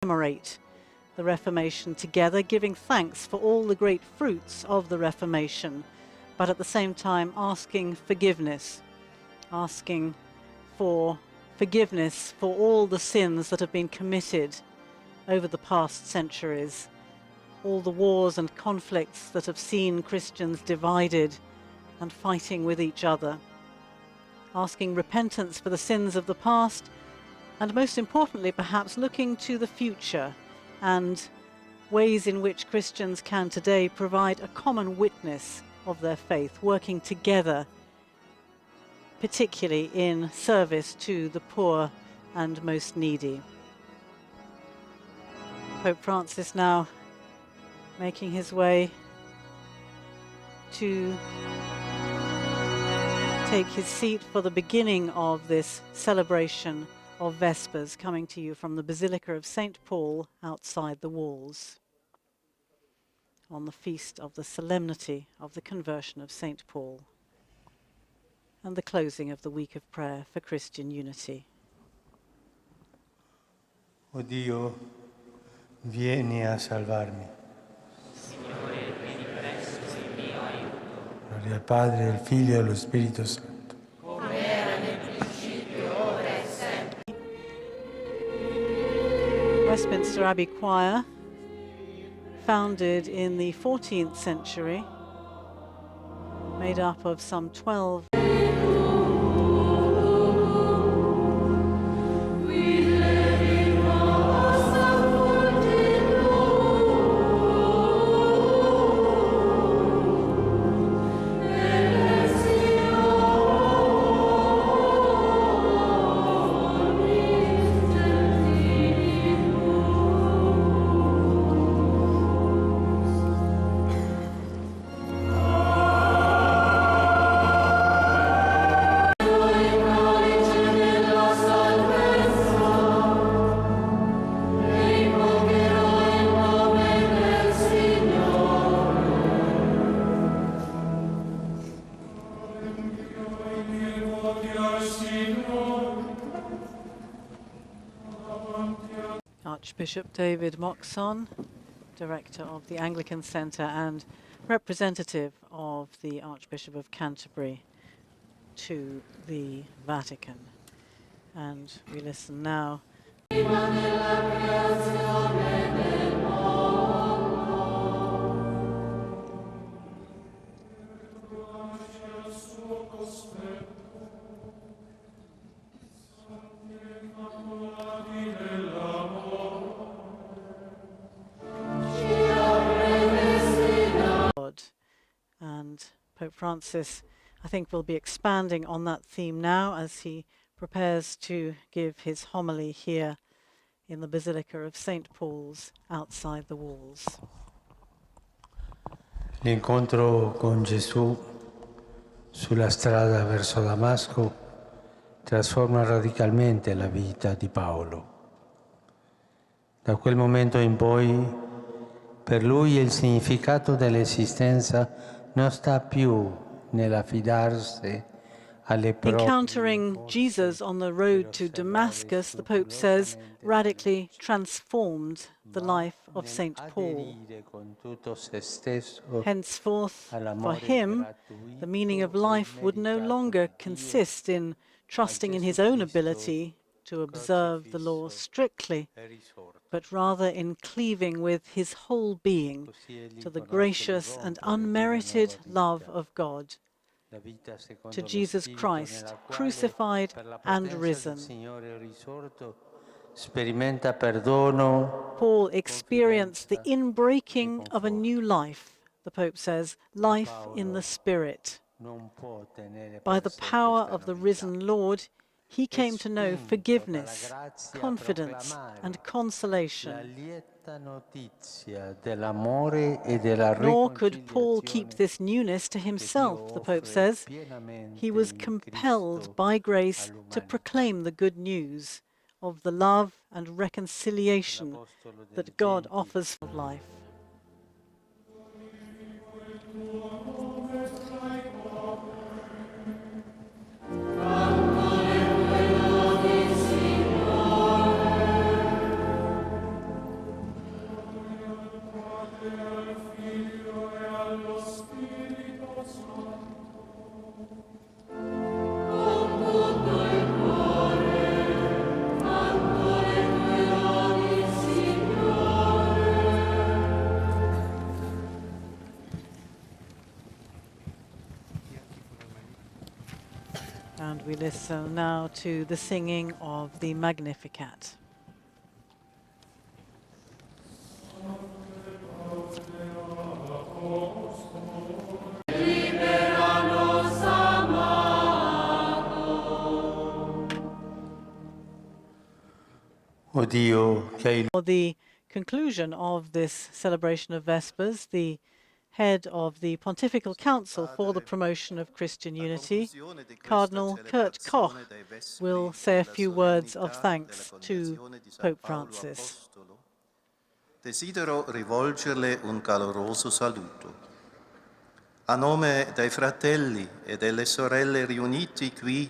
commemorate the Reformation together, giving thanks for all the great fruits of the Reformation, but at the same time asking forgiveness for all the sins that have been committed over the past centuries, all the wars and conflicts that have seen Christians divided and fighting with each other, asking repentance for the sins of the past, and most importantly, perhaps looking to the future and ways in which Christians can today provide a common witness of their faith, working together, particularly in service to the poor and most needy. Pope Francis now making his way to take his seat for the beginning of this celebration of Vespers, coming to you from the Basilica of St. Paul outside the walls, on the feast of the solemnity of the conversion of St. Paul and the closing of the week of prayer for Christian unity. O Dio, vieni a salvarmi. Signore, vieni presto in mio aiuto. Gloria al Padre, al Figlio e allo Spirito Santo. Come era nel principio, ora e sempre. Westminster Abbey Choir, founded in the 14th century, made up of some 12 Archbishop David Moxon, Director of the Anglican Centre and representative of the Archbishop of Canterbury to the Vatican. And we listen now. And Pope Francis, I think, will be expanding on that theme now as he prepares to give his homily here in the Basilica of St. Paul's outside the walls. L'incontro con Gesù sulla strada verso Damasco trasforma radicalmente la vita di Paolo. Da quel momento in poi, per lui il significato dell'esistenza non sta più nell'affidarsi alle proprie. Encountering Jesus on the road to Damascus, the Pope says, radically transformed the life of St. Paul. Henceforth, for him, the meaning of life would no longer consist in trusting in his own ability to observe the law strictly, but rather in cleaving with his whole being to the gracious and unmerited love of God, to Jesus Christ, crucified and risen. Paul experienced the inbreaking of a new life, the Pope says, life in the Spirit. By the power of the risen Lord, he came to know forgiveness, confidence, and consolation. Nor could Paul keep this newness to himself, the Pope says. He was compelled by grace to proclaim the good news of the love and reconciliation that God offers for life. we listen now to the singing of the Magnificat. O Dio, che hai For the conclusion of this celebration of Vespers, the head of the Pontifical Council for the Promotion of Christian Unity, Cardinal Kurt Koch, will say a few words of thanks to Pope Francis. Desidero rivolgerle un caloroso saluto. A nome dei fratelli e delle sorelle riuniti qui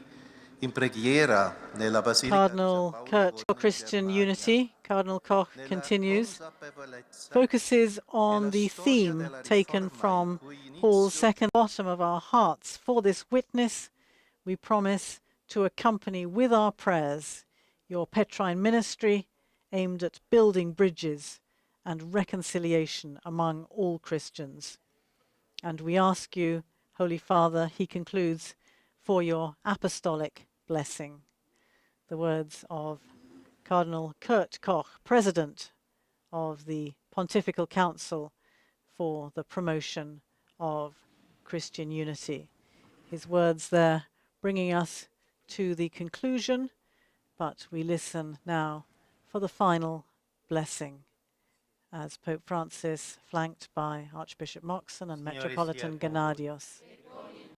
in preghiera nella Basilica Cardinal Kurt for Christian Unity, Cardinal Koch continues, focuses on the theme taken from Paul's second bottom of our hearts. For this witness, we promise to accompany with our prayers your Petrine ministry aimed at building bridges and reconciliation among all Christians. And we ask you, Holy Father, he concludes, for your apostolic blessing. The words of Cardinal Kurt Koch, President of the Pontifical Council for the Promotion of Christian Unity. His words there bringing us to the conclusion, but we listen now for the final blessing as Pope Francis, flanked by Archbishop Moxon and Metropolitan Gennadios.